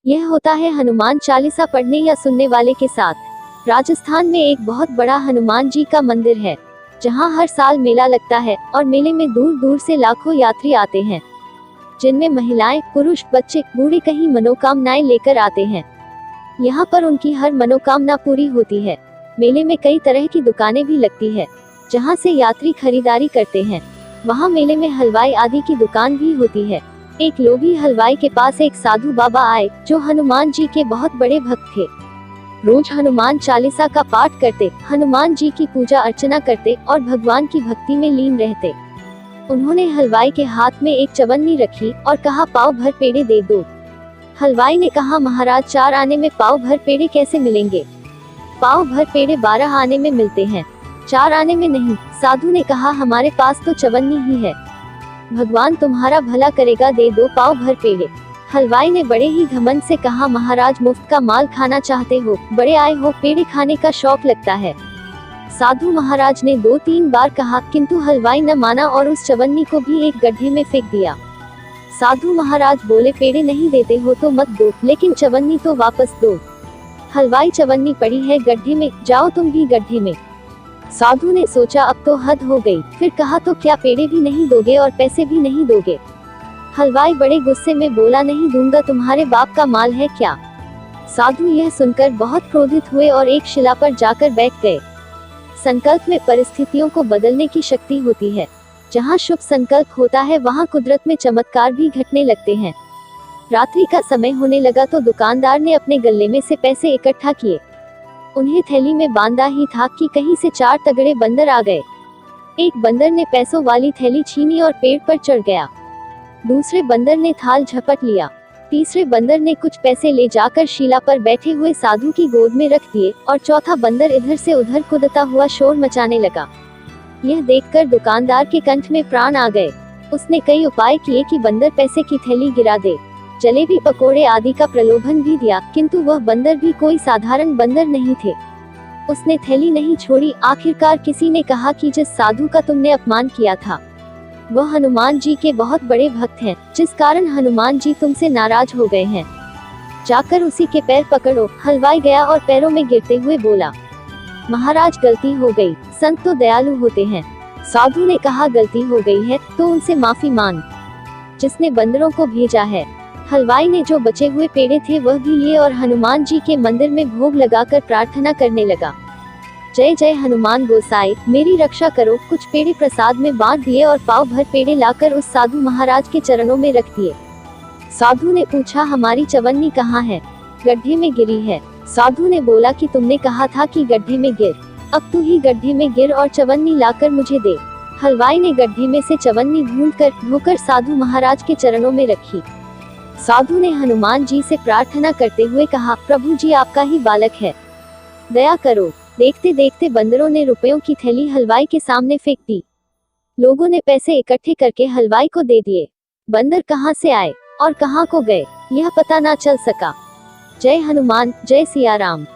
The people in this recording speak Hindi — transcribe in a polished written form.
यह होता है हनुमान चालीसा पढ़ने या सुनने वाले के साथ। राजस्थान में एक बहुत बड़ा हनुमान जी का मंदिर है, जहां हर साल मेला लगता है और मेले में दूर दूर से लाखों यात्री आते हैं, जिनमें महिलाएं, पुरुष, बच्चे, बूढ़े कहीं मनोकामनाएं लेकर आते हैं। यहाँ पर उनकी हर मनोकामना पूरी होती है। मेले में कई तरह की दुकानें भी लगती है, जहाँ से यात्री खरीदारी करते हैं। वहाँ मेले में हलवाई आदि की दुकान भी होती है। एक लोभी हलवाई के पास एक साधु बाबा आए, जो हनुमान जी के बहुत बड़े भक्त थे। रोज हनुमान चालीसा का पाठ करते, हनुमान जी की पूजा अर्चना करते और भगवान की भक्ति में लीन रहते। उन्होंने हलवाई के हाथ में एक चवन्नी रखी और कहा, पाव भर पेड़े दे दो। हलवाई ने कहा, महाराज 4 आने में पाव भर पेड़े कैसे मिलेंगे? पाव भर पेड़े 12 आने में मिलते हैं, 4 आने में नहीं। साधु ने कहा, हमारे पास तो चवन्नी ही है, भगवान तुम्हारा भला करेगा, दे दो पाव भर पेड़े। हलवाई ने बड़े ही घमंड से कहा, महाराज मुफ्त का माल खाना चाहते हो, बड़े आए हो, पेड़े खाने का शौक लगता है। साधु महाराज ने 2-3 बार कहा, किंतु हलवाई न माना और उस चवन्नी को भी एक गड्ढे में फेंक दिया। साधु महाराज बोले, पेड़े नहीं देते हो तो मत दो, लेकिन चवन्नी तो वापस दो। हलवाई, चवन्नी पड़ी है गड्ढे में, जाओ तुम भी गड्ढे में। साधु ने सोचा अब तो हद हो गई, फिर कहा, तो क्या पेड़े भी नहीं दोगे और पैसे भी नहीं दोगे? हलवाई बड़े गुस्से में बोला, नहीं दूंगा, तुम्हारे बाप का माल है क्या? साधु यह सुनकर बहुत क्रोधित हुए और एक शिला पर जाकर बैठ गए। संकल्प में परिस्थितियों को बदलने की शक्ति होती है। जहाँ शुभ संकल्प होता है, वहाँ कुदरत में चमत्कार भी घटने लगते हैं। रात्रि का समय होने लगा तो दुकानदार ने अपने गल्ले में से पैसे इकट्ठा किए। उन्हें थैली में बांधा ही था कि कहीं से 4 तगड़े बंदर आ गए। एक बंदर ने पैसों वाली थैली छीनी और पेड़ पर चढ़ गया। दूसरे बंदर ने थाल झपट लिया। तीसरे बंदर ने कुछ पैसे ले जाकर शिला पर बैठे हुए साधु की गोद में रख दिए और चौथा बंदर इधर से उधर कूदता हुआ शोर मचाने लगा। यह देखकर दुकानदार के कंठ में प्राण आ गए। उसने कई उपाय किए कि बंदर पैसे की थैली गिरा दे, जलेबी पकोड़े आदि का प्रलोभन भी दिया, किंतु वह बंदर भी कोई साधारण बंदर नहीं थे। उसने थैली नहीं छोड़ी। आखिरकार किसी ने कहा कि जिस साधु का तुमने अपमान किया था, वह हनुमान जी के बहुत बड़े भक्त हैं, जिस कारण हनुमान जी तुमसे नाराज हो गए हैं। जाकर उसी के पैर पकड़ो। हलवाई गया और पैरों में गिरते हुए बोला, महाराज गलती हो गई, संत तो दयालु होते हैं। साधु ने कहा, गलती हो गई है तो उनसे माफी मांग, जिसने बंदरों को भेजा है। हलवाई ने जो बचे हुए पेड़े थे वह भी लिए और हनुमान जी के मंदिर में भोग लगाकर प्रार्थना करने लगा, जय जय हनुमान गोसाई, मेरी रक्षा करो। कुछ पेड़े प्रसाद में बांट दिए और पाव भर पेड़े लाकर उस साधु महाराज के चरणों में रख दिए। साधु ने पूछा, हमारी चवन्नी कहाँ है? गड्ढे में गिरी है। साधु ने बोला कि तुमने कहा था कि गड्ढे में गिर, अब तू ही गड्ढे में गिर और चवन्नी लाकर मुझे दे। हलवाई ने गड्ढे में से चवन्नी ढूंढकर धोकर साधु महाराज के चरणों में रखी। साधु ने हनुमान जी से प्रार्थना करते हुए कहा, प्रभु जी आपका ही बालक है, दया करो। देखते देखते बंदरों ने रुपयों की थैली हलवाई के सामने फेंक दी। लोगों ने पैसे इकट्ठे करके हलवाई को दे दिए। बंदर कहाँ से आए और कहाँ को गए, यह पता ना चल सका। जय हनुमान, जय सिया राम।